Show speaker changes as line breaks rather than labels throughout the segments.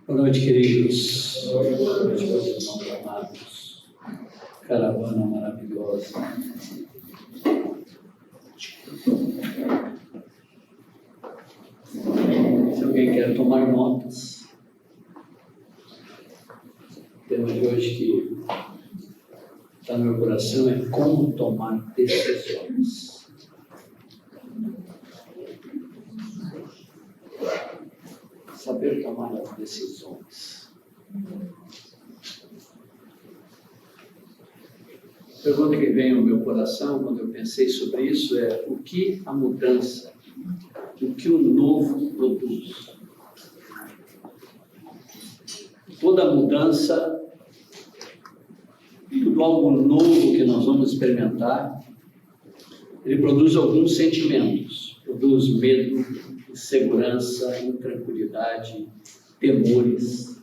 Boa noite, queridos. Boa noite, meus irmãos amados. Caravana maravilhosa. Se alguém quer tomar notas, o tema de hoje que está no meu coração é como tomar decisões. Saber tomar as decisões. A pergunta que veio ao meu coração quando eu pensei sobre isso é: o que a mudança, o que o novo produz? Toda mudança, tudo algo novo que nós vamos experimentar, ele produz alguns sentimentos. Produz medo, insegurança, intranquilidade, temores.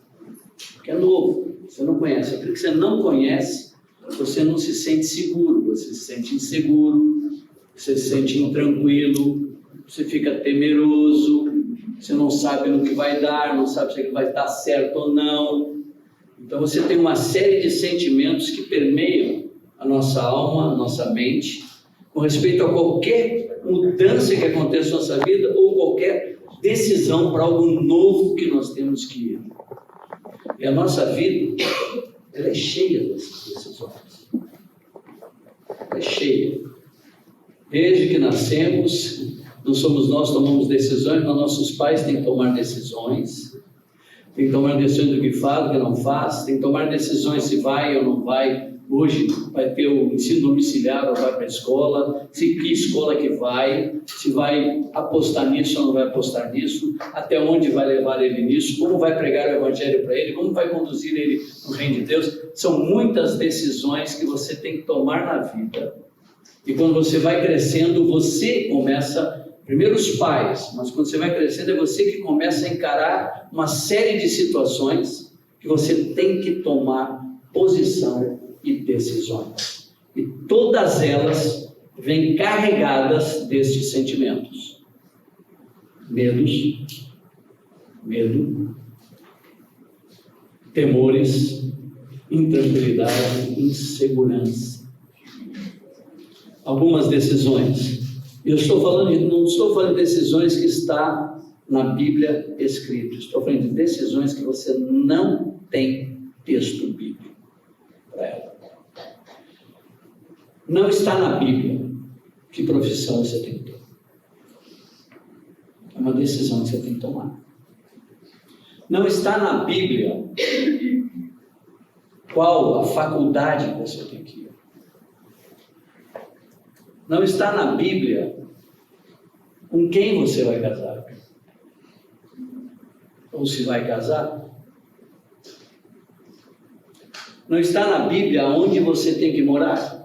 Porque é novo, você não conhece. Aquilo que você não conhece, você não se sente seguro, você se sente inseguro, você se sente intranquilo, você fica temeroso, você não sabe no que vai dar, não sabe se vai dar certo ou não. Então você tem uma série de sentimentos que permeiam a nossa alma, a nossa mente, com respeito a qualquer mudança que aconteça na nossa vida ou qualquer decisão para algo novo que nós temos que ir. E a nossa vida, ela é cheia dessas decisões. É cheia. Desde que nascemos, não somos nós que tomamos decisões, mas nossos pais têm que tomar decisões. Tem que tomar decisões do que faz, do que não faz. Tem que tomar decisões se vai ou não vai. Hoje vai ter o ensino domiciliar ou vai para a escola, se que escola que vai, se vai apostar nisso ou não vai apostar nisso, até onde vai levar ele nisso, como vai pregar o evangelho para ele, como vai conduzir ele no reino de Deus. São muitas decisões que você tem que tomar na vida. E quando você vai crescendo, você começa, primeiro os pais, mas quando você vai crescendo é você que começa a encarar uma série de situações que você tem que tomar posição e decisões. E todas elas vêm carregadas destes sentimentos. Medo, temores, intranquilidade, insegurança. Algumas decisões. Não estou falando de decisões que está na Bíblia escrito. Estou falando de decisões que você não tem texto bíblico para ela. Não está na Bíblia que profissão você tem que ter. É uma decisão que você tem que tomar. Não está na Bíblia qual a faculdade que você tem que ir. Não está na Bíblia com quem você vai casar. Ou se vai casar. Não está na Bíblia onde você tem que morar.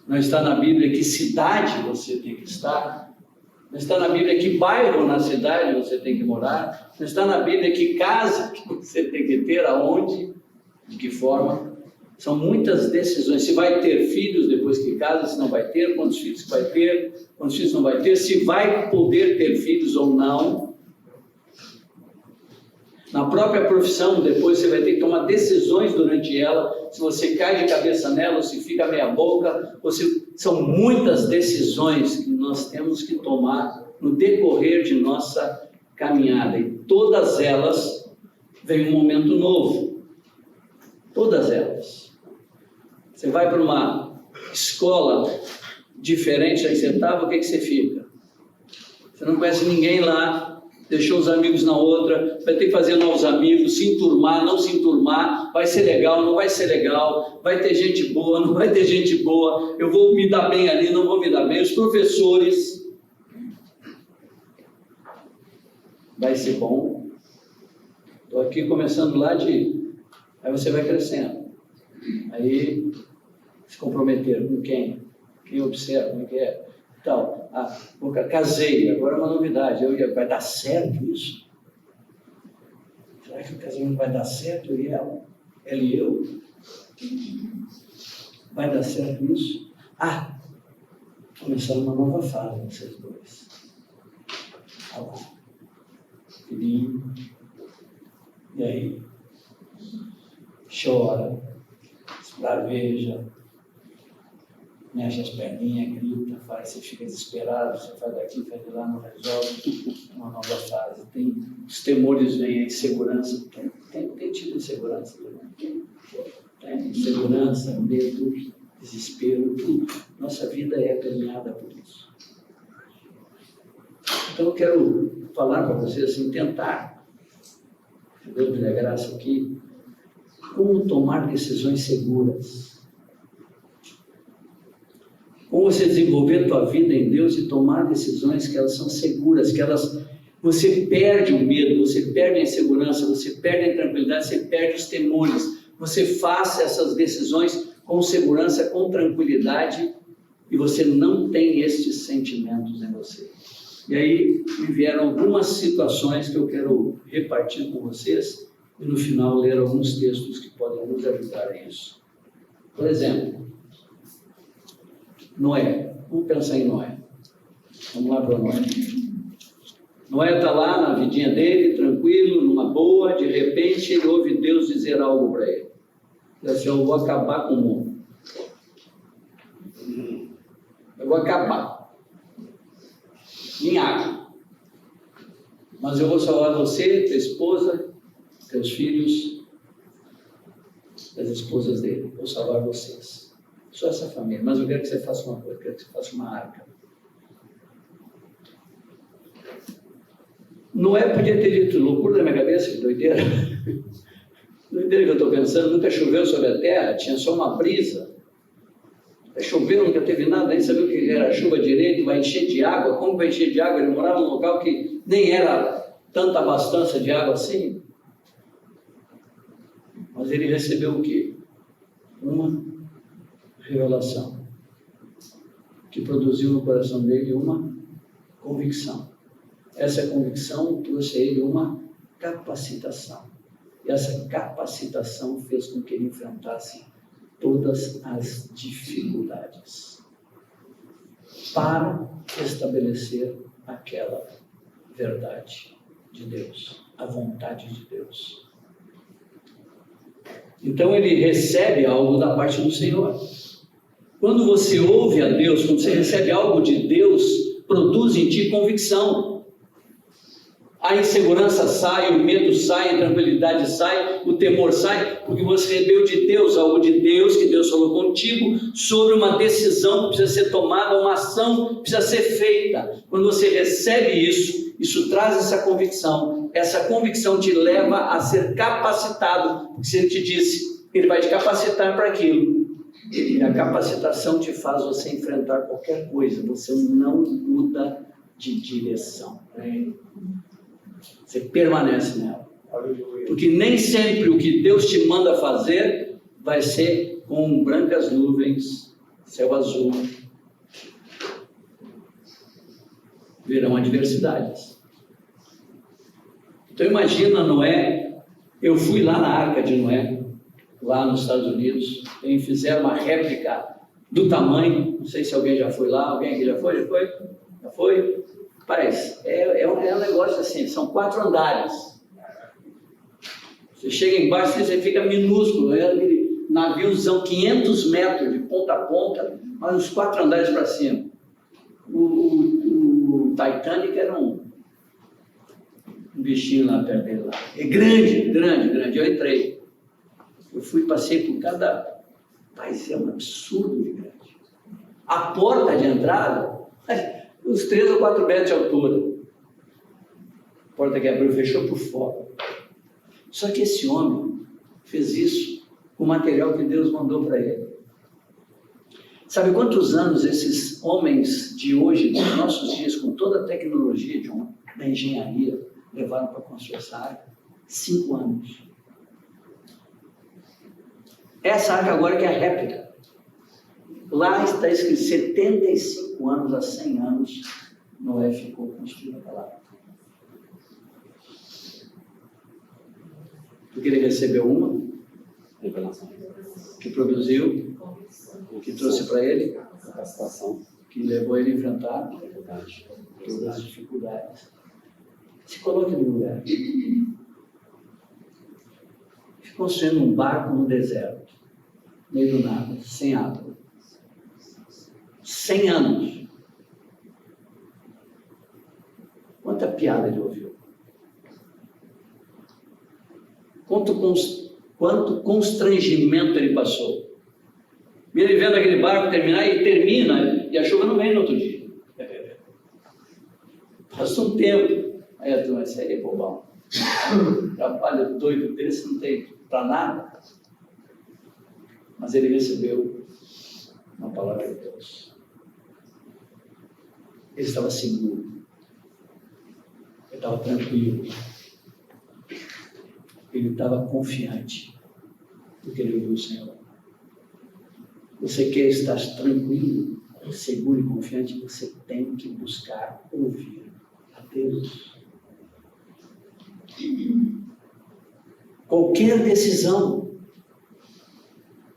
Não está na Bíblia que cidade você tem que estar. Não está na Bíblia que bairro na cidade você tem que morar. Não está na Bíblia que casa que você tem que ter, aonde, de que forma. São muitas decisões. Se vai ter filhos depois que casa, se não vai ter, quantos filhos vai ter, quantos filhos não vai ter, se vai poder ter filhos ou não. Na própria profissão, depois você vai ter que tomar decisões durante ela, se você cai de cabeça nela, ou se fica meia boca, ou se... São muitas decisões que nós temos que tomar no decorrer de nossa caminhada. E todas elas vêm um momento novo. Todas elas. Você vai para uma escola diferente da que você estava, o que você fica? Você não conhece ninguém lá, deixou os amigos na outra, vai ter que fazer novos amigos, se enturmar, não se enturmar, vai ser legal, não vai ser legal, vai ter gente boa, não vai ter gente boa, eu vou me dar bem ali, não vou me dar bem, os professores, vai ser bom. Estou aqui começando lá de... Aí você vai crescendo, aí se comprometer com quem? Quem observa, como é que é? Então, casei, agora é uma novidade, vai dar certo isso? Será que o casamento vai dar certo, eu e ela? Ela e eu? Vai dar certo isso? Começando uma nova fase, vocês dois. filhinho, e aí chora, esbraveja, mexe as perninhas, grita, faz, você fica desesperado, você faz daqui, faz de lá, não resolve, uma nova fase. Tem, os temores vêm, a insegurança. Tem tido insegurança? Tem insegurança, medo, desespero, tudo. Nossa vida é permeada por isso. Então eu quero falar para vocês assim, tentar, Deus me dê graça aqui, como tomar decisões seguras. Como você desenvolver a tua vida em Deus e tomar decisões que elas são seguras, que elas, você perde o medo, você perde a insegurança, você perde a intranquilidade, você perde os temores. Você faça essas decisões com segurança, com tranquilidade, e você não tem estes sentimentos em você. E aí me vieram algumas situações que eu quero repartir com vocês e no final ler alguns textos que podem nos ajudar a isso. Por exemplo, Noé. Vamos pensar em Noé. Vamos lá para Noé. Noé está lá na vidinha dele, tranquilo, numa boa, de repente ele ouve Deus dizer algo para ele. Ele disse, eu vou acabar com o mundo. Eu vou acabar. Em água. Mas eu vou salvar você, tua esposa, teus filhos, as esposas dele. Vou salvar vocês. Só essa família. Mas eu quero que você faça uma coisa, eu quero que você faça uma arca. Noé podia ter dito, loucura da minha cabeça, que doideira. Doideira que eu estou pensando, nunca choveu sobre a terra, tinha só uma brisa. Choveu, nunca teve nada, nem sabia o que era chuva direito, vai encher de água. Como vai encher de água? Ele morava num local que nem era tanta abastança de água assim. Mas ele recebeu o quê? Uma revelação que produziu no coração dele uma convicção. Essa convicção trouxe a ele uma capacitação. E essa capacitação fez com que ele enfrentasse todas as dificuldades para estabelecer aquela verdade de Deus, a vontade de Deus. Então ele recebe algo da parte do Senhor. Quando você ouve a Deus, quando você recebe algo de Deus, produz em ti convicção. A insegurança sai, o medo sai, a tranquilidade sai, o temor sai, porque você recebeu de Deus, algo de Deus, que Deus falou contigo, sobre uma decisão que precisa ser tomada, uma ação que precisa ser feita. Quando você recebe isso, isso traz essa convicção te leva a ser capacitado, porque se ele te disse, ele vai te capacitar para aquilo. E a capacitação te faz você enfrentar qualquer coisa, você não muda de direção. Você permanece nela. Porque nem sempre o que Deus te manda fazer vai ser com brancas nuvens, céu azul. Virão adversidades. Então imagina Noé, eu fui lá na Arca de Noé, lá nos Estados Unidos, e fizeram uma réplica do tamanho, não sei se alguém já foi lá, alguém aqui já foi? Já foi? Já foi? Rapaz, é um negócio assim, são 4 andares. Você chega embaixo e você fica minúsculo, é aquele naviozão, 500 metros de ponta a ponta, mas os 4 andares para cima. O Titanic era um bichinho lá perto dele lá. É grande. Eu entrei. Eu fui, passei por cada... Mas é um absurdo de grande. A porta de entrada, uns 3 ou 4 metros de altura. A porta que abriu, fechou por fora. Só que esse homem fez isso com o material que Deus mandou para ele. Sabe quantos anos esses homens de hoje, nos nossos dias, com toda a tecnologia da engenharia, levaram para construir essa arca? 5 anos. Essa arca agora que é a réplica. Lá está escrito 75 anos a 100 anos, Noé ficou construindo aquela arca. Porque ele recebeu uma revelação que produziu, que trouxe para ele capacitação, que levou ele a enfrentar todas as dificuldades. Se coloque no lugar. Construindo um barco no deserto, no meio do nada, sem água. 100 anos. Quanta piada ele ouviu. Quanto constrangimento ele passou. Ele vendo aquele barco terminar e termina, e a chuva não vem no outro dia. Passa um tempo. Aí a turma disse, bobão. Trabalho doido desse não tem para nada. Mas ele recebeu uma palavra de Deus. Ele estava seguro. Ele estava tranquilo. Ele estava confiante. Porque ele ouviu o Senhor. Você quer estar tranquilo, seguro e confiante, você tem que buscar ouvir a Deus. Qualquer decisão,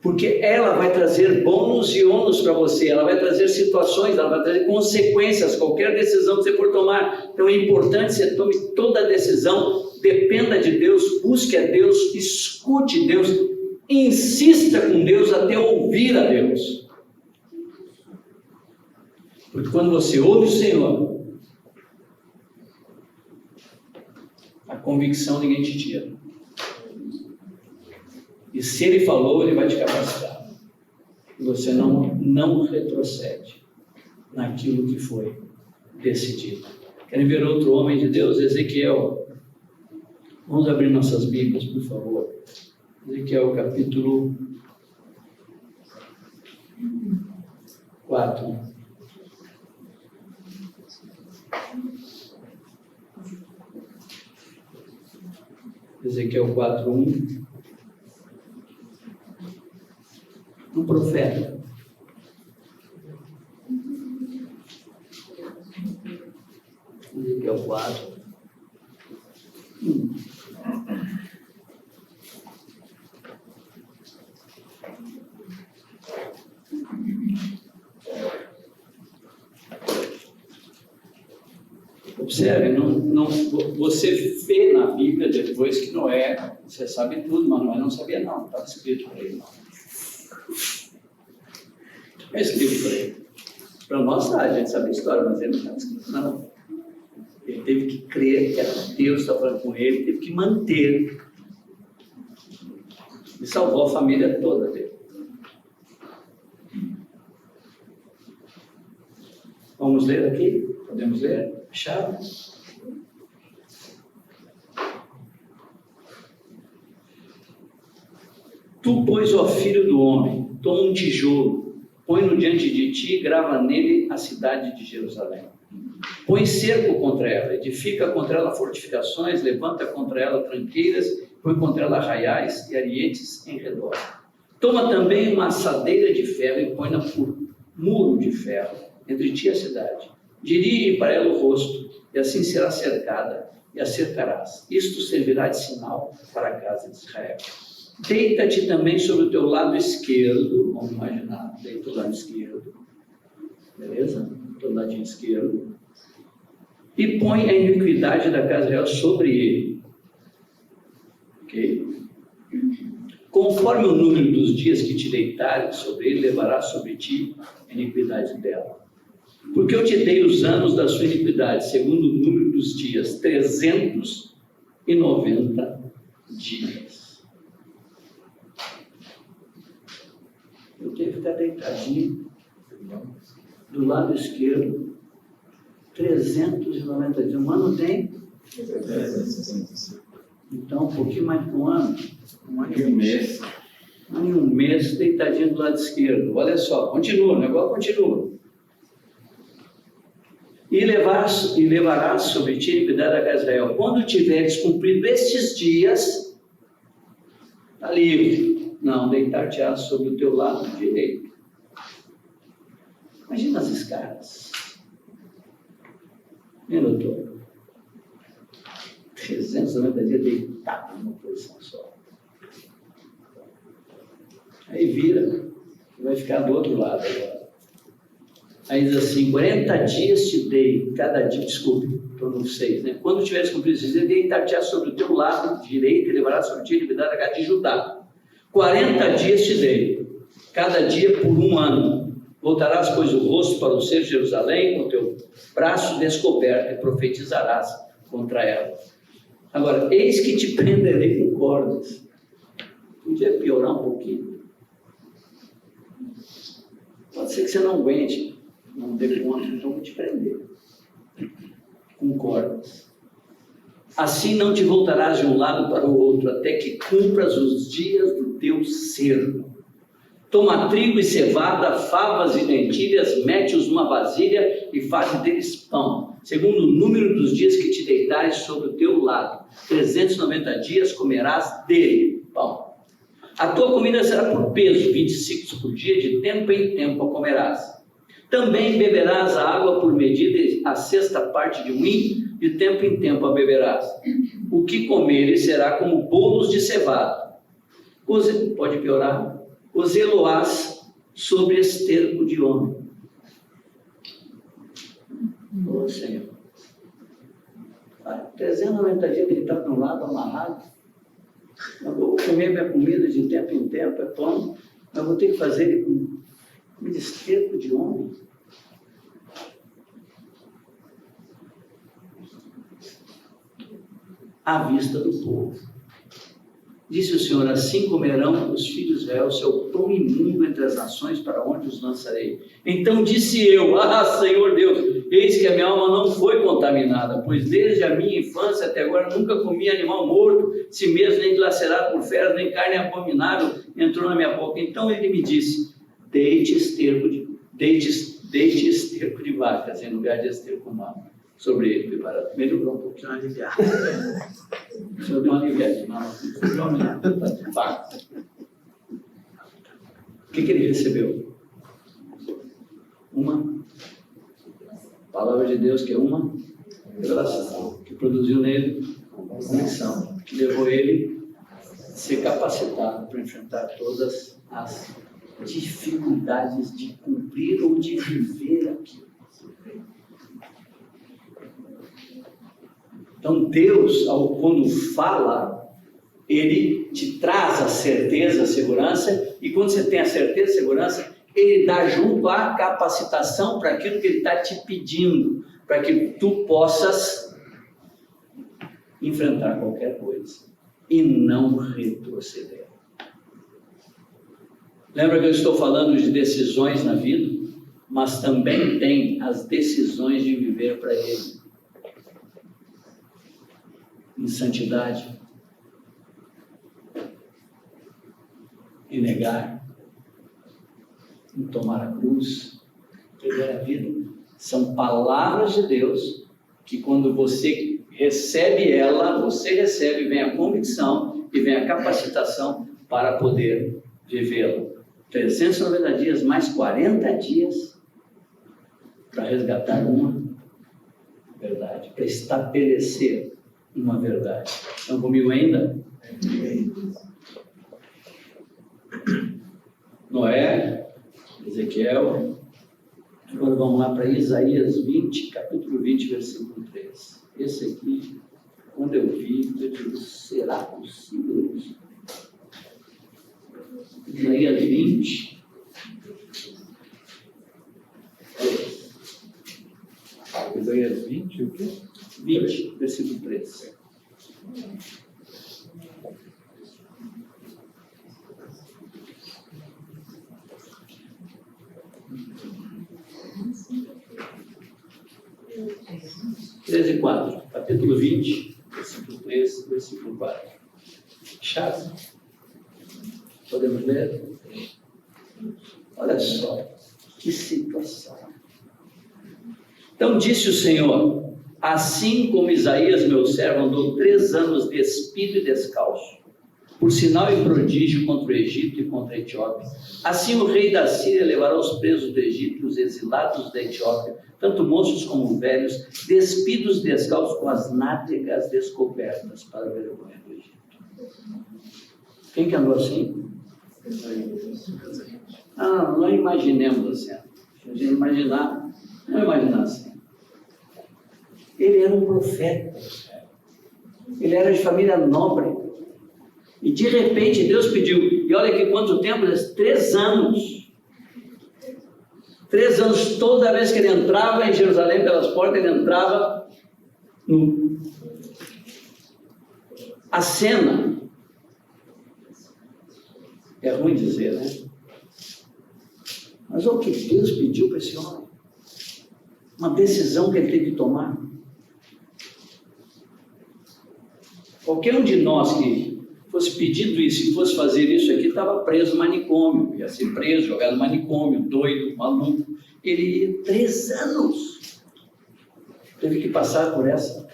porque ela vai trazer bônus e ônus para você, ela vai trazer situações, ela vai trazer consequências, qualquer decisão que você for tomar. Então é importante que você tome toda a decisão, dependa de Deus, busque a Deus, escute Deus, insista com Deus até ouvir a Deus. Porque quando você ouve o Senhor, a convicção ninguém te tira. E se Ele falou, Ele vai te capacitar. E você não retrocede naquilo que foi decidido. Querem ver outro homem de Deus? Ezequiel. Vamos abrir nossas Bíblias, por favor. Ezequiel, capítulo 4. Ezequiel 4:1. Um profeta. Ezequiel 4. Observe, você vê na Bíblia depois que Noé, você sabe tudo, mas Noé não sabia não, estava escrito para ele não. É escrito para ele. Para nós, a gente sabe a história, mas ele não estava escrito não. Ele teve que crer que era Deus que estava falando com ele, teve que manter. E salvou a família toda dele. Vamos ler aqui? Podemos ler? Acharam? Tu, pois, ó filho do homem, toma um tijolo, põe-no diante de ti e grava nele a cidade de Jerusalém. Põe cerco contra ela, edifica contra ela fortificações, levanta contra ela tranqueiras, põe contra ela arraiais e arietes em redor. Toma também uma assadeira de ferro e põe-na por muro de ferro entre ti e a cidade. Dirige para ela o rosto, e assim será cercada, e a cercarás. Isto servirá de sinal para a casa de Israel. Deita-te também sobre o teu lado esquerdo, vamos imaginar, deita o lado esquerdo, beleza? O teu ladinho esquerdo. E põe a iniquidade da casa real sobre ele. Ok? Conforme o número dos dias que te deitares sobre ele, levará sobre ti a iniquidade dela. Porque eu te dei os anos da sua iniquidade, segundo o número dos dias, 390 dias. Eu tenho que ficar deitadinho do lado esquerdo, 390 dias. Um ano tem? Então, um pouquinho mais de um ano. Um ano e um mês. Um ano e um mês deitadinho do lado esquerdo. Olha só, continua, o negócio continua. E levarás sobre ti a iniquidade da casa de Israel. Quando tiveres cumprido estes dias, está livre. Não, deitar-te-ás sobre o teu lado direito. Imagina as escadas. Hein, doutor? 390 dias deitado numa posição só. Aí vira e vai ficar do outro lado agora. Aí diz assim, 40 dias te dei, cada dia, desculpe, estou no 6, né? Quando tiveres cumprido esses dias, deitar-te-á sobre o teu lado direito e levarás sobre ti a iniquidade da casa de Judá. 40 dias te dei, cada dia por 1 ano. Voltarás, pois, o rosto para o ser de Jerusalém, com o teu braço descoberto, e profetizarás contra ela. Agora, eis que te prenderei com cordas. Podia piorar um pouquinho. Pode ser que você não aguente, não dê conta, então vou te prender com cordas. Assim não te voltarás de um lado para o outro, até que cumpras os dias do teu servo. Toma trigo e cevada, favas e lentilhas, mete-os numa vasilha e faz deles pão, segundo o número dos dias que te deitares sobre o teu lado. 390 dias comerás dele pão. A tua comida será por peso, 20 siclos por dia, de tempo em tempo a comerás. Também beberás a água por medida, a sexta parte de um hin, de tempo em tempo a beberás. O que comeres será como bolos de cevada. Pode piorar. Cozê-lo-ás sobre esterco de homem. Ô Senhor. 390 dias deitado de um lado, amarrado. Eu vou comer minha comida de tempo em tempo, é pão, mas vou ter que fazer ele com esterco de homem. À vista do povo. Disse o Senhor, assim comerão os filhos de Israel seu pão imundo entre as nações, para onde os lançarei. Então disse eu, Senhor Deus, eis que a minha alma não foi contaminada, pois desde a minha infância até agora nunca comi animal morto, se mesmo nem dilacerado por feras, nem carne abominável entrou na minha boca. Então ele me disse, deite esterco de vacas, em lugar de esterco humano, sobre ele, preparado. Melhorou um pouquinho, aliviar. O Senhor deu uma aliviada, o que ele recebeu? Uma palavra de Deus, que é uma revelação, que produziu nele convicção, que levou ele a ser capacitado para enfrentar todas as dificuldades de cumprir ou de viver aquilo. Então Deus, quando fala, Ele te traz a certeza, a segurança, e quando você tem a certeza, a segurança, Ele dá junto a capacitação para aquilo que Ele está te pedindo, para que tu possas enfrentar qualquer coisa e não retroceder. Lembra que eu estou falando de decisões na vida, mas também tem as decisões de viver para Ele. Em santidade, em negar, em tomar a cruz, perder a vida. São palavras de Deus que quando você recebe ela, você recebe, vem a convicção e vem a capacitação para poder vivê-la. 390 dias mais 40 dias para resgatar uma verdade, para estabelecer uma verdade. Estão comigo ainda? Noé, Ezequiel. Agora vamos lá para Isaías 20, capítulo 20, versículo 3. Esse aqui, quando eu vi, eu disse, será possível isso? Isaías 20.
Isaías 20, o quê?
20, versículo 3. Três e 4, capítulo 20, versículo 3, versículo 4. Chato? Podemos ler? Olha só, que situação. Então disse o Senhor, assim como Isaías, meu servo, andou 3 anos despido e descalço, por sinal e prodígio contra o Egito e contra a Etiópia, assim o rei da Síria levará os presos do Egito e os exilados da Etiópia, tanto moços como velhos, despidos e descalços, com as nádegas descobertas, para a vergonha do Egito. Quem que andou assim? Não imaginemos assim. Se a gente imaginar, Não imaginar assim. Ele era um profeta. Ele era de família nobre. E de repente Deus pediu. E olha aqui quanto tempo? 3 anos. 3 anos, toda vez que ele entrava em Jerusalém pelas portas, ele entrava nu. A cena, é ruim dizer, né? Mas olha o que Deus pediu para esse homem. Uma decisão que ele teve que tomar. Qualquer um de nós que fosse pedido isso e fosse fazer isso aqui, estava preso no manicômio. Ia ser preso, jogado no manicômio, doido, maluco. Ele ia 3 anos. Teve que passar por essa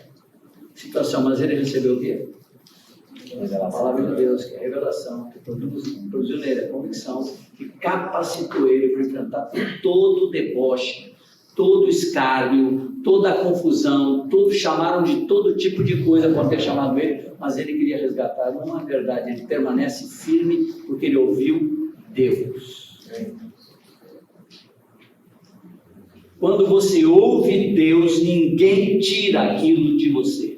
situação, mas ele recebeu o quê? A palavra de Deus, que é a revelação, que produziu nele a convicção, que capacitou ele para enfrentar todo o deboche, todo o escárnio, toda a confusão, chamaram de todo tipo de coisa para ter chamado ele, mas ele queria resgatar uma verdade, ele permanece firme porque ele ouviu Deus. Quando você ouve Deus, ninguém tira aquilo de você.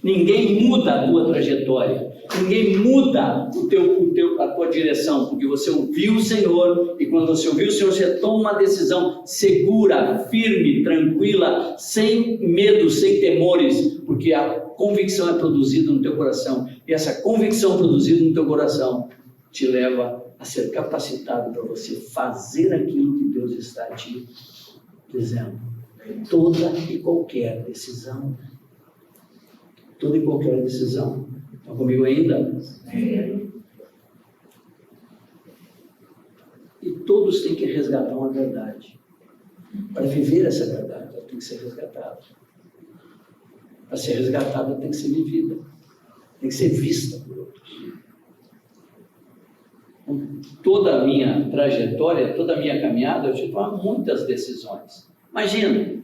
Ninguém muda a tua trajetória. Ninguém muda a tua direção, porque você ouviu o Senhor, e quando você ouviu o Senhor, você toma uma decisão segura, firme, tranquila, sem medo, sem temores, porque a convicção é produzida no teu coração, e essa convicção produzida no teu coração te leva a ser capacitado para você fazer aquilo que Deus está te dizendo. Toda e qualquer decisão. Toda e qualquer decisão. Estão comigo ainda? E todos têm que resgatar uma verdade. Para viver essa verdade, ela tem que ser resgatada. Para ser resgatada, ela tem que ser vivida. Tem que ser vista por outros. Toda a minha trajetória, toda a minha caminhada, eu tive muitas decisões. Imagina,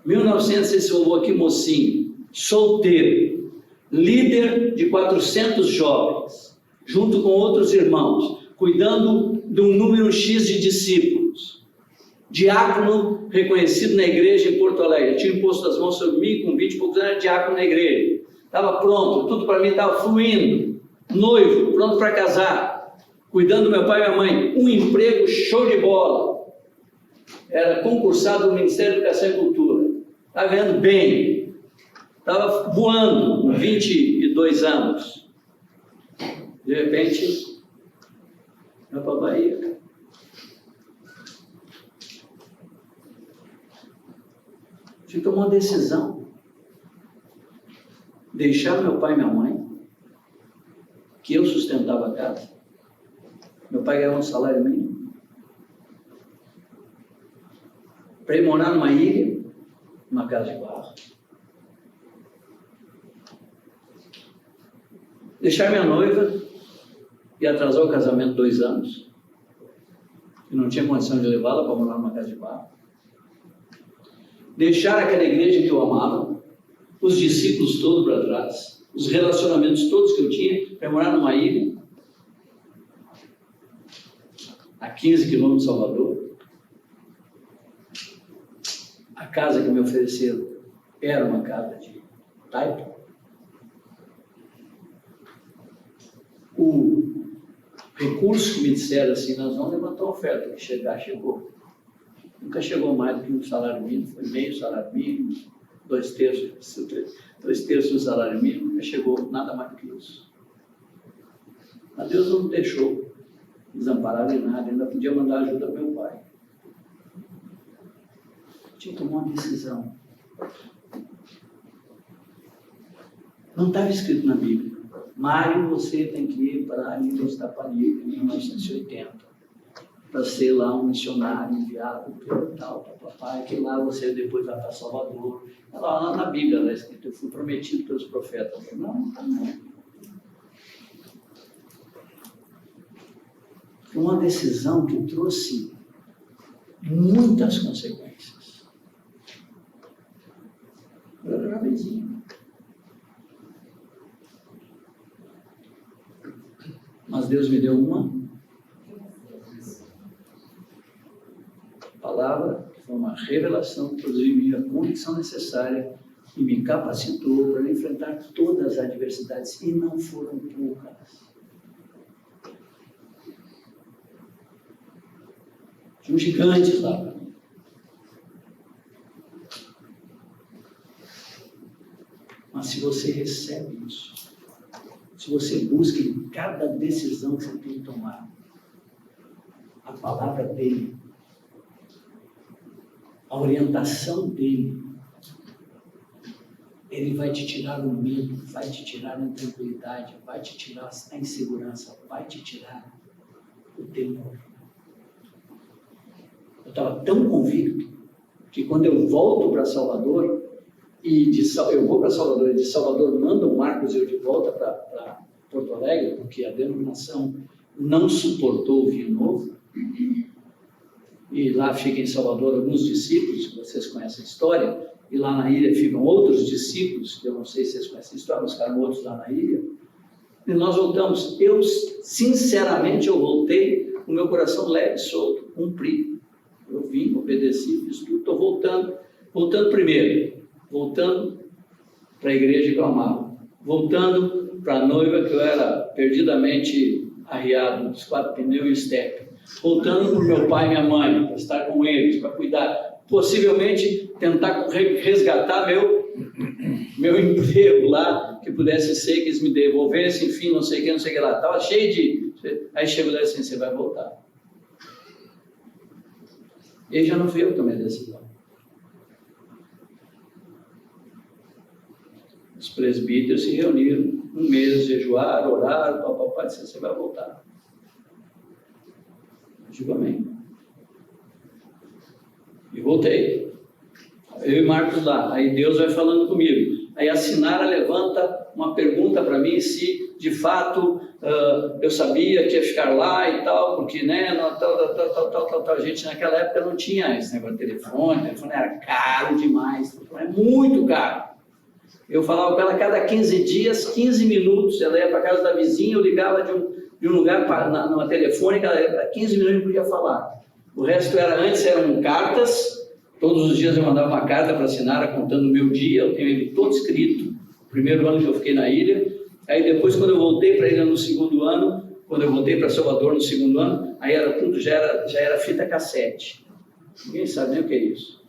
1900 esse vovô aqui, mocinho, solteiro, líder de 400 jovens, junto com outros irmãos, cuidando de um número X de discípulos, diácono reconhecido na igreja em Porto Alegre, tinha imposto as mãos sobre mim, com 20 e poucos anos, era diácono na igreja, estava pronto, tudo para mim estava fluindo, noivo, pronto para casar, cuidando do meu pai e minha mãe, um emprego show de bola, era concursado no Ministério da Educação e Cultura, estava ganhando bem, estava voando com 22 anos. De repente, eu para a Bahia. Tive que tomar uma decisão. Deixar meu pai e minha mãe, que eu sustentava a casa. Meu pai ganhava um salário mínimo. Para ir morar numa ilha, numa casa de barro. Deixar minha noiva e atrasar o casamento 2 anos. E não tinha condição de levá-la para morar numa casa de barro. Deixar aquela igreja que eu amava, os discípulos todos para trás, os relacionamentos todos que eu tinha, para morar numa ilha, a 15 quilômetros de Salvador. A casa que me ofereceram era uma casa de taipa. O recurso que me disseram assim, nós vamos levantar uma oferta, que chegar, chegou. Nunca chegou mais do que um salário mínimo, foi meio salário mínimo, 2/3 do salário mínimo, nunca chegou nada mais do que isso. Mas Deus não me deixou desamparado em nada, ainda podia mandar ajuda para meu pai. Tinha que tomar uma decisão. Não estava escrito na Bíblia. Mário, você tem que ir para a Ilha Taparica, em 1980, para ser lá um missionário enviado pelo tal, papai, que lá você depois vai para Salvador. Lá na Bíblia está escrito, eu fui prometido pelos profetas. Não está não. Foi uma decisão que trouxe muitas consequências. Eu era jovenzinho. Mas Deus me deu uma palavra, que foi um revelação que produziu em mim a convicção necessária e me capacitou para enfrentar todas as adversidades, e não foram poucas. Tinha gigantes lá para mim. Mas se você recebe isso, se você busca em cada decisão que você tem que tomar a palavra dele, a orientação dele, ele vai te tirar o medo, vai te tirar a intranquilidade, vai te tirar a insegurança, vai te tirar o temor. Eu estava tão convicto que quando eu volto para Salvador, eu vou para Salvador, e de Salvador mandam Marcos e eu de volta para Porto Alegre, porque a denominação não suportou o vinho novo, e lá fica em Salvador alguns discípulos, vocês conhecem a história, e lá na ilha ficam outros discípulos, que eu não sei se vocês conhecem a história, mas ficaram outros lá na ilha, e nós voltamos. Eu, sinceramente, eu voltei com o meu coração leve, solto, cumpri. Eu vim, obedeci, fiz tudo, estou voltando. Voltando para a igreja que eu amava, voltando para a noiva que eu era perdidamente arriado, dos 4 pneus e estepe, voltando para o meu pai e minha mãe, para estar com eles, para cuidar, possivelmente tentar resgatar meu emprego lá, que pudesse ser que eles me devolvessem, enfim, não sei o que lá, estava cheio de... Aí chegou lá assim, você vai voltar. E aí já não fui eu que tomei a decisão. Os presbíteros se reuniram, um mês, jejuaram, oraram, papai, disse, você vai voltar. Eu digo amém. E voltei. Eu e Marcos lá, aí Deus vai falando comigo. Aí a Sinara levanta uma pergunta para mim se, de fato, eu sabia que ia ficar lá e tal, porque, né, tal. Gente, naquela época não tinha esse negócio de telefone, o telefone era caro demais, é muito caro. Eu falava com ela cada 15 dias, 15 minutos, ela ia para a casa da vizinha, eu ligava de um lugar numa telefônica, ela 15 minutos eu podia falar. O resto antes eram cartas, todos os dias eu mandava uma carta para a Sinara contando o meu dia, eu tenho ele todo escrito, o primeiro ano que eu fiquei na ilha, aí depois quando eu voltei para a ilha no segundo ano, quando eu voltei para Salvador no segundo ano, aí era tudo, já era fita cassete. Ninguém sabe nem o que é isso.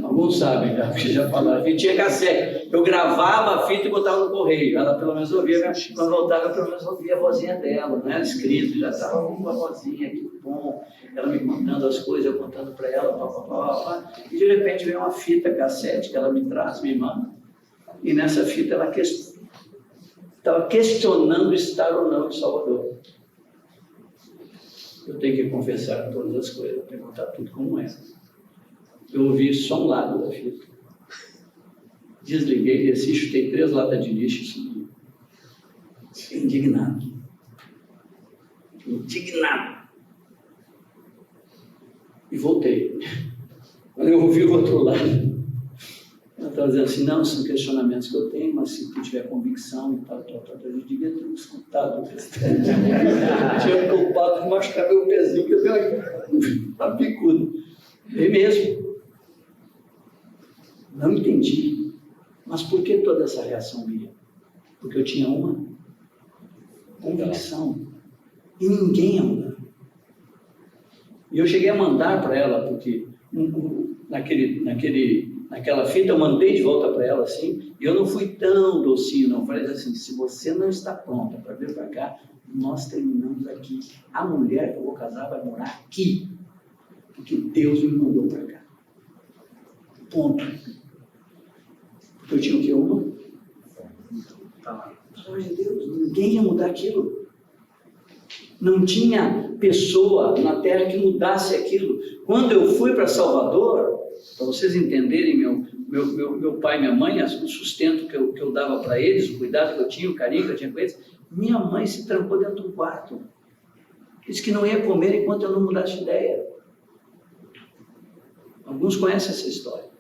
Alguns sabem, porque já falaram, fitinha cassete. Eu gravava a fita e botava no correio. Ela pelo menos ouvia, quando voltava, eu pelo menos ouvia a vozinha dela, não era escrito, já estava uma vozinha, que bom. Ela me contando as coisas, eu contando para ela, e de repente vem uma fita cassete que ela me traz, me manda. E nessa fita ela estava questionando estar ou não em Salvador. Eu tenho que confessar todas as coisas, perguntar tudo como é. Eu ouvi só um lado da fita. Desliguei, desci, chutei 3 latas de lixo e subi. Indignado. E voltei. Quando eu ouvi o outro lado, ela estava dizendo assim, não, são questionamentos que eu tenho, mas se tu tiver convicção e tal, eu devia ter escutado o restante. Tinha preocupado de machucar meu pezinho, que eu tenho uma picuda. É mesmo. Não entendi. Mas por que toda essa reação minha? Porque eu tinha uma convicção. E ninguém ia mudar. E eu cheguei a mandar para ela, porque naquela fita eu mandei de volta para ela assim, e eu não fui tão docinho, não. Eu falei assim, se você não está pronta para vir para cá, nós terminamos aqui. A mulher que eu vou casar vai morar aqui, porque Deus me mandou para cá. Ponto. Eu tinha o que? Uma? Pelo amor de Deus, ninguém ia mudar aquilo. Não tinha pessoa na terra que mudasse aquilo. Quando eu fui para Salvador, para vocês entenderem meu pai e minha mãe, o sustento que eu dava para eles, o cuidado que eu tinha, o carinho que eu tinha com eles, minha mãe se trancou dentro do quarto. Disse que não ia comer enquanto eu não mudasse de ideia. Alguns conhecem essa história.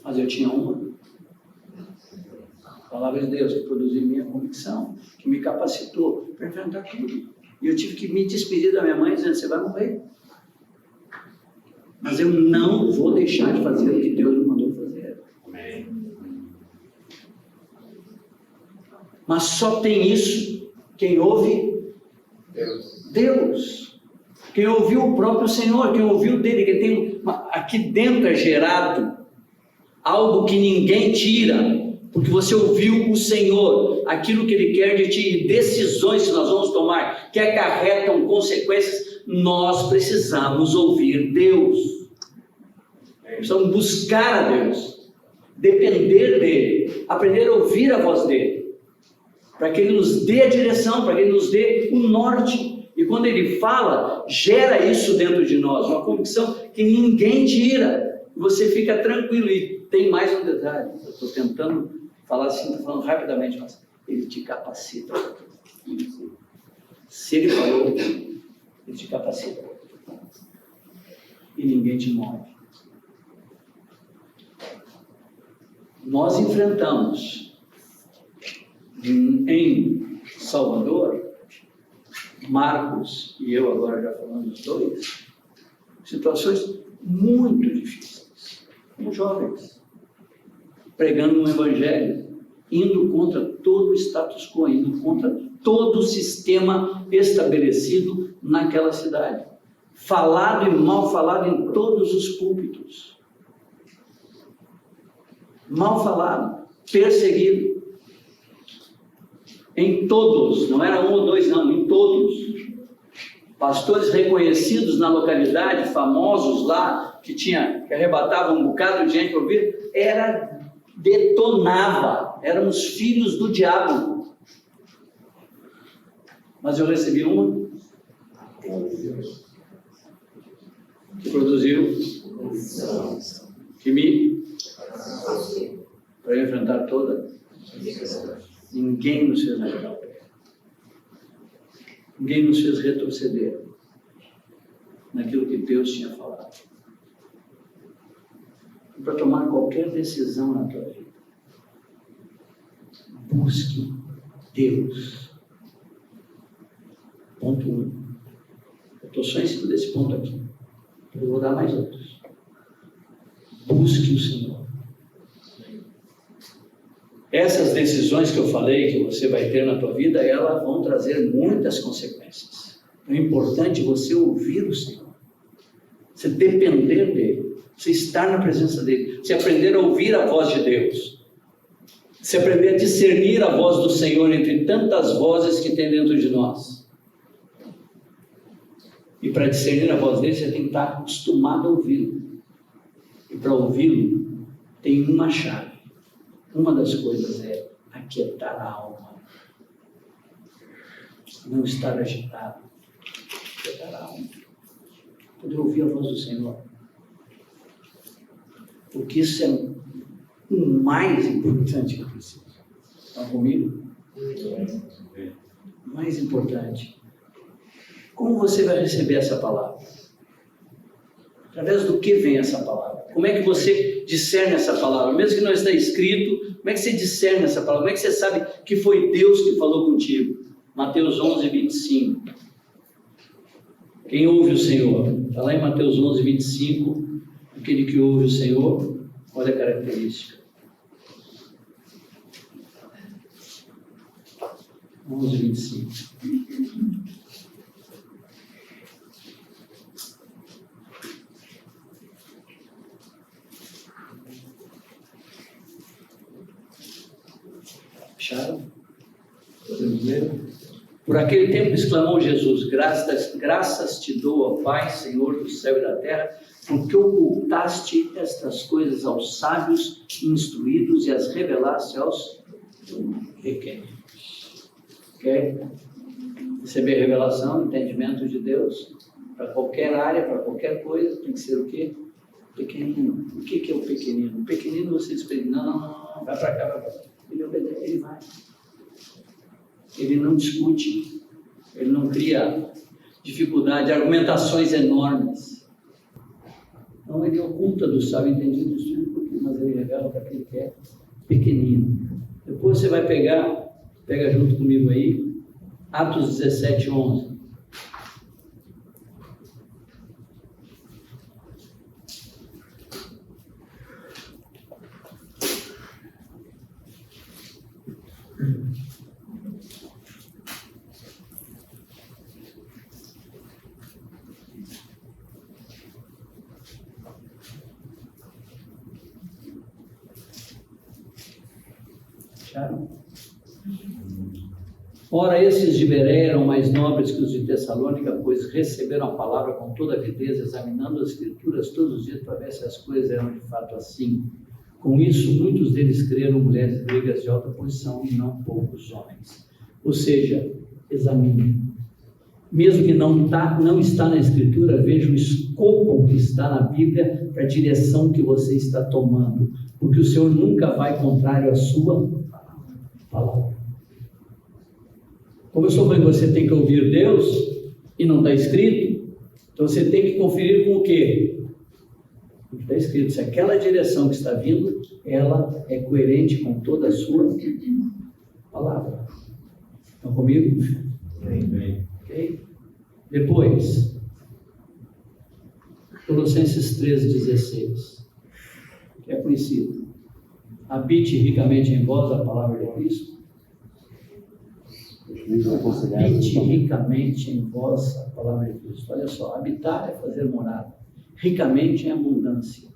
Mas eu tinha uma. A palavra de Deus que produziu minha convicção, que me capacitou para enfrentar tudo. E eu tive que me despedir da minha mãe dizendo, você vai morrer. Mas eu não vou deixar de fazer o que Deus me mandou fazer.
Amém.
Mas só tem isso quem ouve Deus. Quem ouviu o próprio Senhor, quem ouviu dele, que tem aqui dentro é gerado algo que ninguém tira. Porque você ouviu o Senhor, aquilo que Ele quer de ti, e decisões que nós vamos tomar, que acarretam consequências, nós precisamos ouvir Deus. Precisamos buscar a Deus, depender dEle, aprender a ouvir a voz dEle, para que Ele nos dê a direção, para que Ele nos dê o norte. E quando Ele fala, gera isso dentro de nós, uma convicção que ninguém tira. Você fica tranquilo. E tem mais um detalhe, eu estou tentando falar assim, estou falando rapidamente, mas Ele te capacita. Se Ele falou, Ele te capacita. E ninguém te move. Nós enfrentamos em Salvador, Marcos e eu agora já falando dos dois, situações muito difíceis, como jovens, pregando um evangelho, indo contra todo o status quo, indo contra todo o sistema estabelecido naquela cidade, falado e mal falado em todos os púlpitos, mal falado, perseguido, em todos, não era um ou dois não, em todos, pastores reconhecidos na localidade, famosos lá, que arrebatavam um bocado de gente para ouvir, detonava, éramos filhos do diabo. Mas eu recebi uma que produziu, que me, para eu enfrentar toda, ninguém nos fez arredar o pé, ninguém nos fez retroceder naquilo que Deus tinha falado. E para tomar qualquer decisão na tua vida, busque Deus. Ponto 1. Eu estou só em cima desse ponto aqui. Eu vou dar mais outros. Busque o Senhor. Essas decisões que eu falei que você vai ter na tua vida, elas vão trazer muitas consequências. É importante você ouvir o Senhor, você depender dEle, você estar na presença dEle, você aprender a ouvir a voz de Deus, você aprender a discernir a voz do Senhor entre tantas vozes que tem dentro de nós. E para discernir a voz dele, você tem que estar acostumado a ouvi-lo. E para ouvi-lo, tem uma chave. Uma das coisas é aquietar a alma. Não estar agitado. Aquietar a alma. Poder ouvir a voz do Senhor. Porque isso é o mais importante que eu preciso. Estão comigo? O mais importante. Como você vai receber essa palavra? Através do que vem essa palavra? Como é que você discerne essa palavra? Mesmo que não está escrito, como é que você discerne essa palavra? Como é que você sabe que foi Deus que falou contigo? Mateus 11, 25. Quem ouve o Senhor? Está lá em Mateus 11, 25. Aquele que ouve o Senhor, olha a característica. 11, 25. Acharam? Podemos ler? Por aquele tempo exclamou Jesus: graças te dou, ó Pai, Senhor do céu e da terra, porque ocultaste estas coisas aos sábios instruídos e as revelaste aos pequenos. Quer receber revelação, entendimento de Deus, para qualquer área, para qualquer coisa, tem que ser o quê? Pequenino. O que é o pequenino? O pequenino você diz para ele: não, vai para cá, vai para cá. Ele obedece, ele vai. Ele não discute, ele não cria dificuldade, argumentações enormes. Então ele oculta do sábio entendido, mas ele revela para quem quer pequenino. Depois você vai pega junto comigo aí, Atos 17, 11. Ora, esses de Bereia eram mais nobres que os de Tessalônica, pois receberam a palavra com toda a avidez, examinando as Escrituras todos os dias para ver se as coisas eram de fato assim. Com isso, muitos deles creram, mulheres gregas de alta posição e não poucos homens. Ou seja, examine. Mesmo que não está na Escritura, veja o escopo que está na Bíblia para a direção que você está tomando, porque o Senhor nunca vai contrário à sua palavra. Como eu estou falando, você tem que ouvir Deus e não está escrito, então você tem que conferir com o quê? O que está escrito. Se aquela direção que está vindo, ela é coerente com toda a sua palavra. Estão comigo?
Bem.
Ok? Depois, Colossenses 3,16, que é conhecido. Habite ricamente em vós a palavra de Cristo. Habite ricamente em vós a palavra de Cristo. Olha só, habitar é fazer morada. Ricamente é abundância.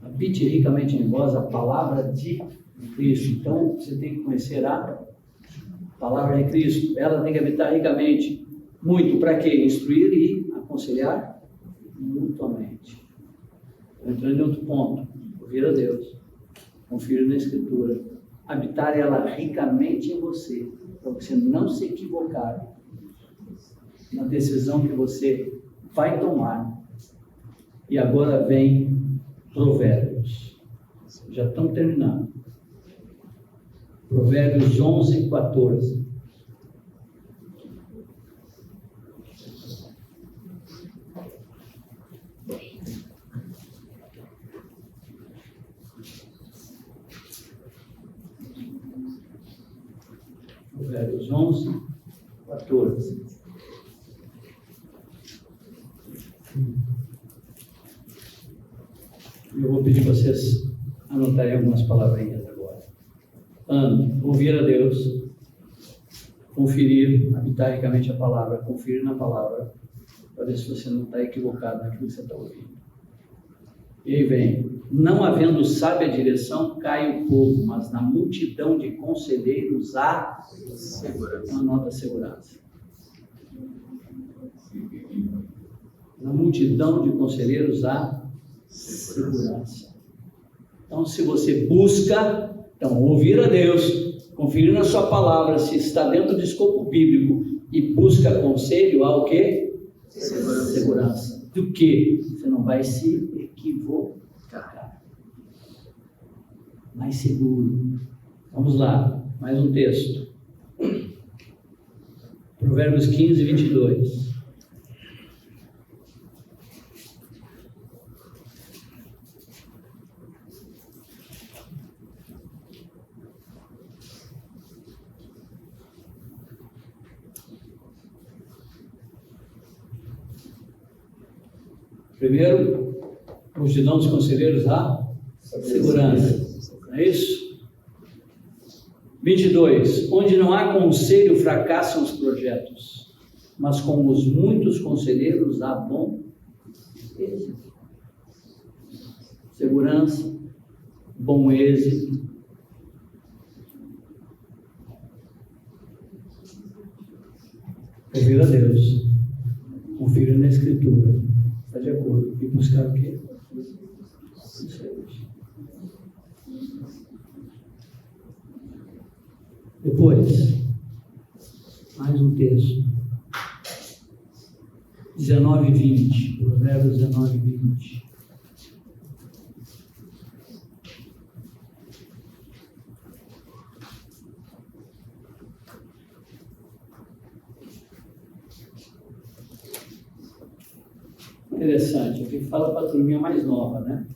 Habite ricamente em vós a palavra de Cristo. Então, você tem que conhecer a palavra de Cristo. Ela tem que habitar ricamente. Muito para quê? Instruir e aconselhar mutuamente. Entrando em outro ponto. Ouvir a Deus. Conferir na Escritura. Habitar ela ricamente em você. Para você não se equivocar na decisão que você vai tomar. E agora vem Provérbios. Já estamos terminando. Provérbios 11, 14. Provérbios 11, 14. Eu vou pedir para vocês anotarem algumas palavrinhas agora. Ouvir a Deus, conferir, habitar ricamente a palavra, conferir na palavra, para ver se você não está equivocado naquilo que você está ouvindo. E aí vem, não havendo sábia direção, cai o povo, mas na multidão de conselheiros há segurança. Anota segurança. Na multidão de conselheiros há segurança. Então, se você busca, ouvir a Deus, conferir na sua palavra, se está dentro do escopo bíblico e busca conselho, há o quê? Segurança. Do que? Você não vai se equivocar. Mais seguro. Vamos lá, mais um texto. Provérbios 15, 22. Primeiro, multidão dos conselheiros há segurança. Não é isso? 22. Onde não há conselho, fracassam os projetos, mas com os muitos conselheiros há bom êxito. Segurança, bom êxito. Ouvir a Deus, conferir na Escritura. Está de acordo. E buscar o quê? Depois, mais um texto. 19 e 20. Provérbios 19 e 20. Interessante, aqui fala para a turminha mais nova, né?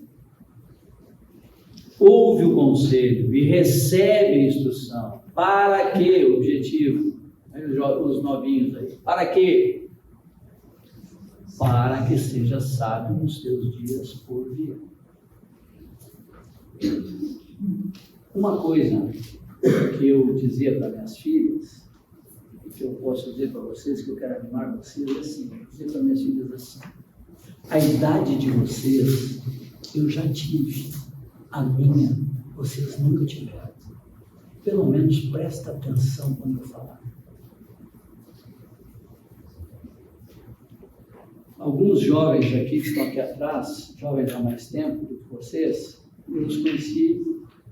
Ouve o conselho e recebe a instrução. Para quê? O objetivo. Os novinhos aí. Para quê? Para que seja sábio nos teus dias por vir. Uma coisa que eu dizia para minhas filhas, e que eu posso dizer para vocês, que eu quero animar vocês, é assim, dizer para minhas filhas assim, a idade de vocês eu já tive, a minha vocês nunca tiveram. Pelo menos presta atenção quando eu falar. Alguns jovens aqui que estão aqui atrás, jovens há mais tempo do que vocês, eu os conheci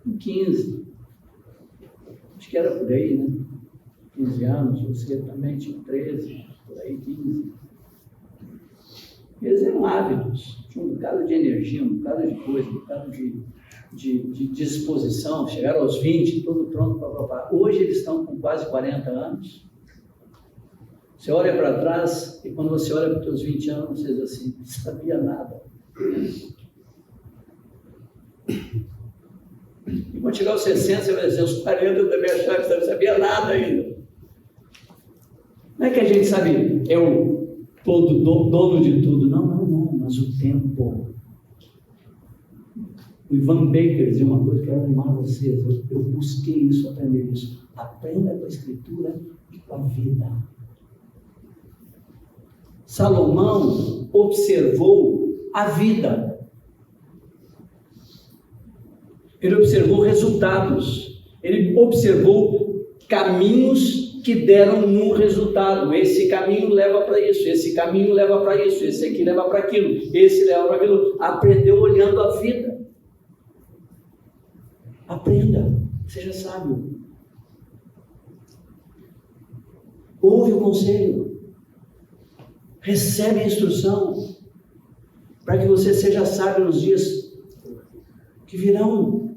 com 15. Acho que era por aí, né? 15 anos, você também tinha 13, por aí 15. Eles eram ávidos, tinham um bocado de energia, um bocado de coisa, um bocado de disposição, chegaram aos 20, tudo pronto para papar. Hoje eles estão com quase 40 anos. Você olha para trás e quando você olha para os seus 20 anos, você diz assim, não sabia nada. E quando chegar aos 60, você vai dizer, aos 40 eu também achava que você não sabia nada ainda. Não é que a gente sabe, é o todo dono de tudo. Não, mas o tempo. O Ivan Baker dizia uma coisa que eu quero animar vocês. Eu busquei isso, aprender isso. Aprenda com a Escritura e com a vida. Salomão observou a vida. Ele observou resultados. Ele observou caminhos que deram um resultado. Esse caminho leva para isso, esse caminho leva para isso, esse aqui leva para aquilo, esse leva para aquilo. Aprendeu olhando a vida. Aprenda, seja sábio. Ouve o conselho. Recebe a instrução para que você seja sábio nos dias que virão.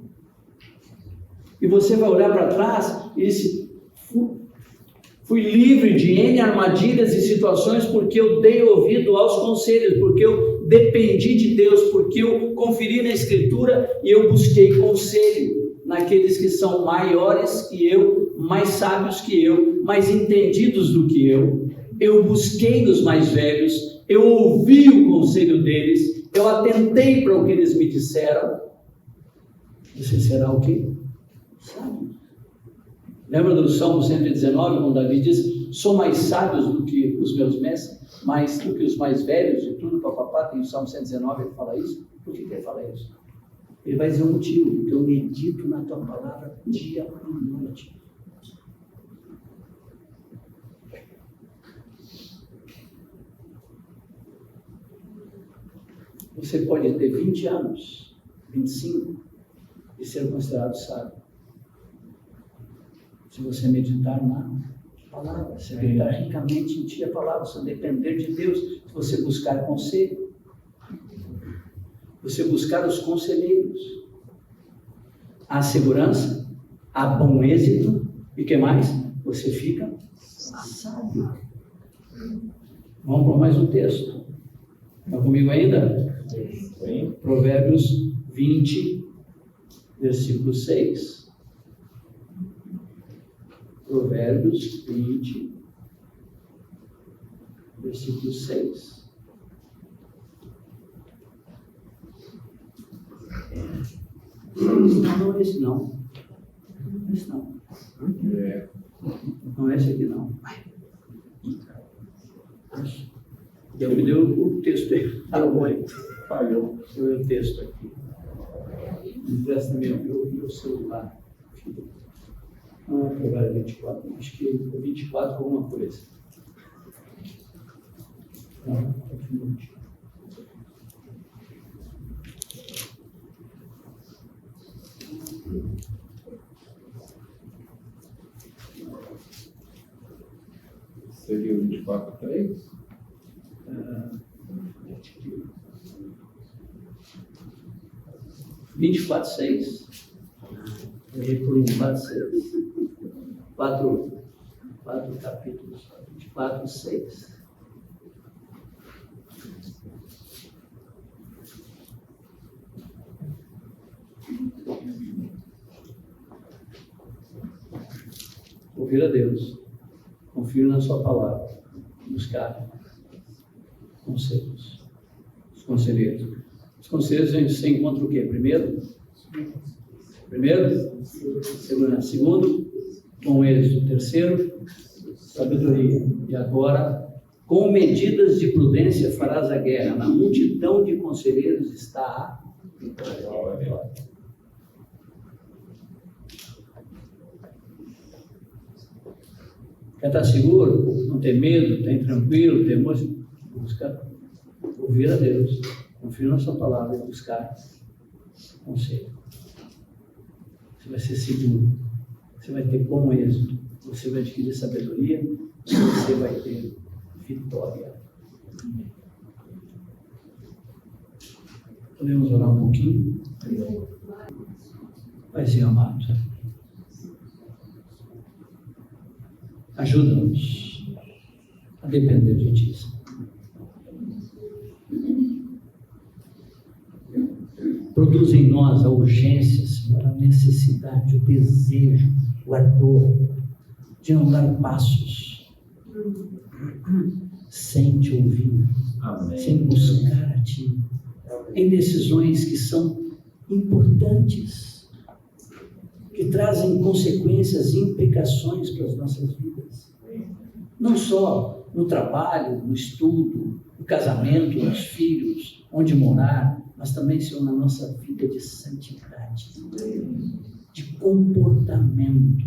E você vai olhar para trás e dizer, fui livre de N armadilhas e situações porque eu dei ouvido aos conselhos, porque eu dependi de Deus, porque eu conferi na Escritura e eu busquei conselho naqueles que são maiores que eu, mais sábios que eu, mais entendidos do que eu. Eu busquei nos mais velhos, eu ouvi o conselho deles, eu atentei para o que eles me disseram. Você será o quê? Sábio. Lembra do Salmo 119, quando Davi diz, sou mais sábios do que os meus mestres, mais do que os mais velhos e tudo, papapá, tem o Salmo 119, ele fala isso. Por que ele fala isso? Ele vai dizer o motivo, porque eu medito na tua palavra dia e noite. Você pode ter 20 anos, 25, e ser considerado sábio. Se você meditar na palavra, se meditar ricamente em ti a palavra, se depender de Deus, se você buscar conselho, você buscar os conselheiros, há segurança, há bom êxito, e o que mais? Você fica sábio. Vamos para mais um texto. Está comigo ainda? Sim. Provérbios 20, versículo 6. Provérbios 20, versículo 6. Não é esse não. Esse não. Não é esse aqui não. Me deu o texto aí. Falhou. Deu o texto aqui. Empresta meu celular. Provérbio 24. Acho que 24 alguma coisa. Não, aqui no 24.
Seria o 24:3?
24:6. Errei por 24:6. 4 capítulos. 24:6. Ouvir a Deus. Confio na sua palavra. Buscar conselhos. Os conselheiros. Os conselheiros você encontra o quê? Primeiro, Primeiro, segurança. Segundo, com êxito. Terceiro, sabedoria. E agora, com medidas de prudência farás a guerra. Na multidão de conselheiros está a vitória. Quer estar seguro? Não ter medo, ter tranquilo, ter emoção? Busca ouvir a Deus, confiar na sua palavra e buscar conselho. Você vai ser seguro, você vai ter bom êxito, você vai adquirir sabedoria e você vai ter vitória. Podemos orar um pouquinho? Paizinho amado, ajuda-nos a depender de Ti, Senhor. Produz em nós a urgência, Senhor, a necessidade, o desejo, o ardor de não dar passos sem Te ouvir,
Amém.
sem buscar a Ti, em decisões que são importantes, que trazem consequências e implicações para as nossas vidas. Não só no trabalho, no estudo, no casamento, nos filhos, onde morar, mas também, Senhor, na nossa vida de santidade, de comportamento,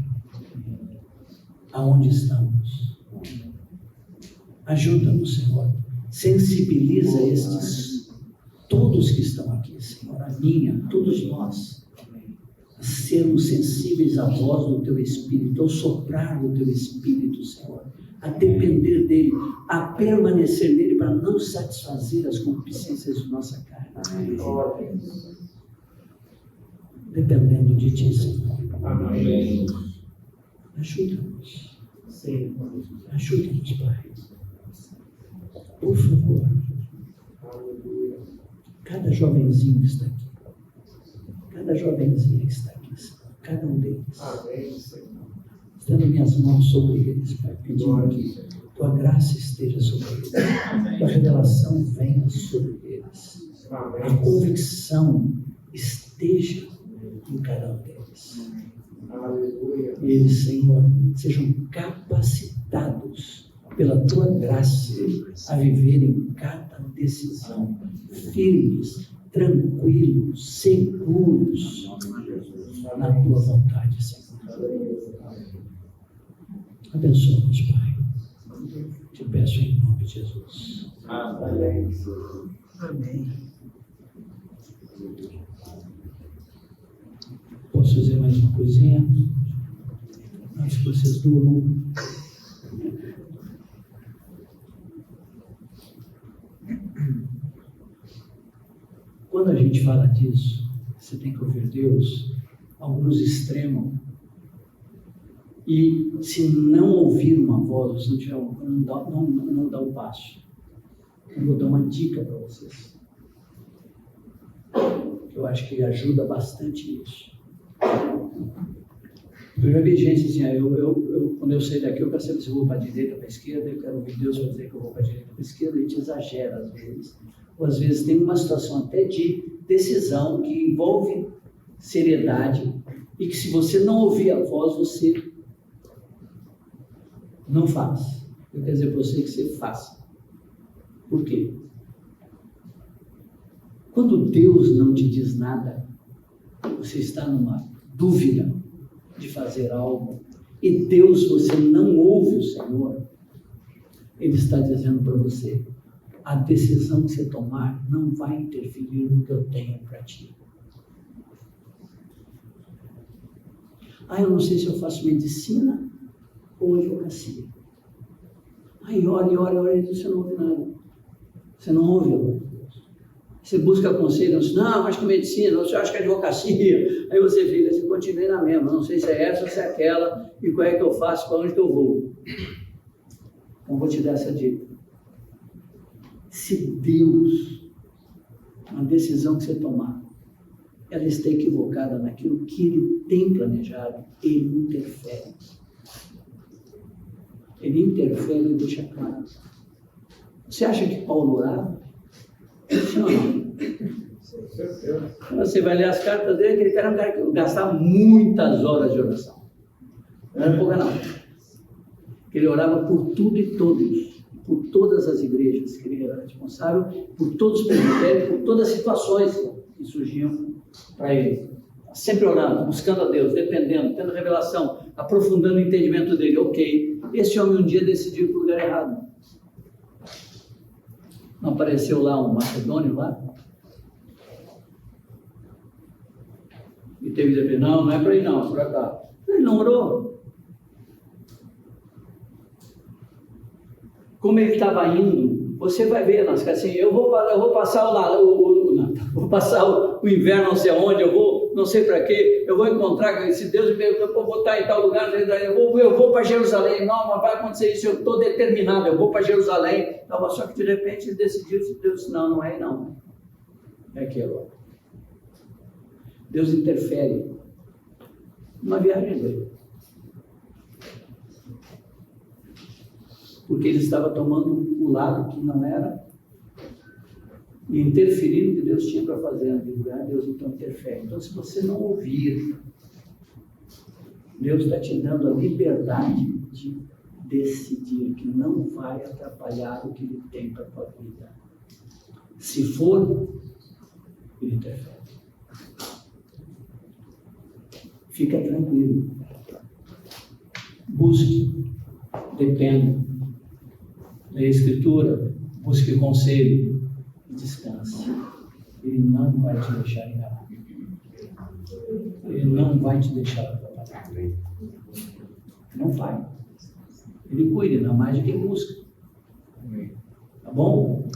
aonde estamos. Ajuda-nos, Senhor. Sensibiliza todos que estão aqui, Senhor, a mim, a todos nós, a sermos sensíveis à voz do Teu Espírito, ao soprar do Teu Espírito, Senhor, a depender dEle, a permanecer nele para não satisfazer as concupiscências de nossa carne. Dependendo de Ti, Senhor.
Amém.
Ajuda-nos. Ajuda-nos, Pai. Por favor. Cada jovenzinho que está aqui, cada jovenzinha que está aqui, Senhor, cada um deles, estendo minhas mãos sobre eles, Pai, pedindo que Tua graça esteja sobre eles, Tua revelação venha sobre eles, a convicção esteja em cada um deles. E eles, Senhor, sejam capacitados pela Tua graça a viverem cada decisão firmes, tranquilos, seguros na Tua vontade, Senhor. Abençoa-nos, Pai. Te peço em nome de Jesus.
Amém.
Amém. Posso fazer mais uma coisinha? Antes que vocês durmam. Quando a gente fala disso, você tem que ouvir Deus. Alguns extremam. E se não ouvir uma voz, se não tiver não dá um passo. Eu vou dar uma dica para vocês. Eu acho que ajuda bastante isso. Eu já vi gente assim, quando eu sair daqui, eu quero saber se eu vou para a direita, para a esquerda, eu quero ouvir Deus dizer que eu vou para a direita, para a esquerda, e a gente exagera às vezes. Ou às vezes tem uma situação até de decisão que envolve seriedade e que se você não ouvir a voz, você não faz. Eu quero dizer para você que você faça. Por quê? Quando Deus não te diz nada, você está numa dúvida de fazer algo, e Deus, você não ouve o Senhor, Ele está dizendo para você, a decisão que você tomar não vai interferir no que eu tenho para ti. Eu não sei se eu faço medicina ou advocacia. Ora, e você não ouve nada. Você não ouve a voz de Deus. Você busca conselho, não, acho que medicina, você acha que advocacia. Aí você fica, você continua na mesma, não sei se é essa ou se é aquela, e qual é que eu faço, para onde que eu vou. Então vou te dar essa dica. Se Deus, uma decisão que você tomar, ela está equivocada naquilo que Ele tem planejado, Ele interfere. Ele interfere e deixa claro. Você acha que Paulo orava? Sim ou não? Quando você vai ler as cartas dele, aquele cara é um cara que gastava muitas horas de oração. Não é pouca não. Ele orava por tudo e todos, por todas as igrejas, que ele era responsável por todos os presbitérios, por todas as situações que surgiam para ele. Sempre orando, buscando a Deus, dependendo, tendo revelação, aprofundando o entendimento dele. Ok, esse homem um dia decidiu ir para o lugar errado. Não apareceu lá um macedônio lá? E teve que dizer, não é para ir não, é para cá. Ele não orou. Como ele estava indo, você vai ver nas casas assim, eu vou passar vou passar o inverno não sei aonde, eu vou não sei para quê, eu vou encontrar com esse Deus, eu vou estar em tal lugar, eu vou para Jerusalém, não, mas vai acontecer isso, eu estou determinado, eu vou para Jerusalém. Então, só que de repente ele decidiu, Deus disse, não é aí não, é aqui agora. Deus interfere numa viagem dele. Porque ele estava tomando o lado que não era e interferindo o que Deus tinha para fazer naquele lugar, Deus então interfere. Então, se você não ouvir, Deus está te dando a liberdade de decidir que não vai atrapalhar o que Ele tem para a tua vida. Se for, Ele interfere. Fica tranquilo. Busque, dependa. Leia a Escritura, busque conselho e descanse. Ele não vai te deixar enganar. Ele não vai te deixar atrapalhar. Não vai. Ele cuida, não mais de quem busca. Tá bom?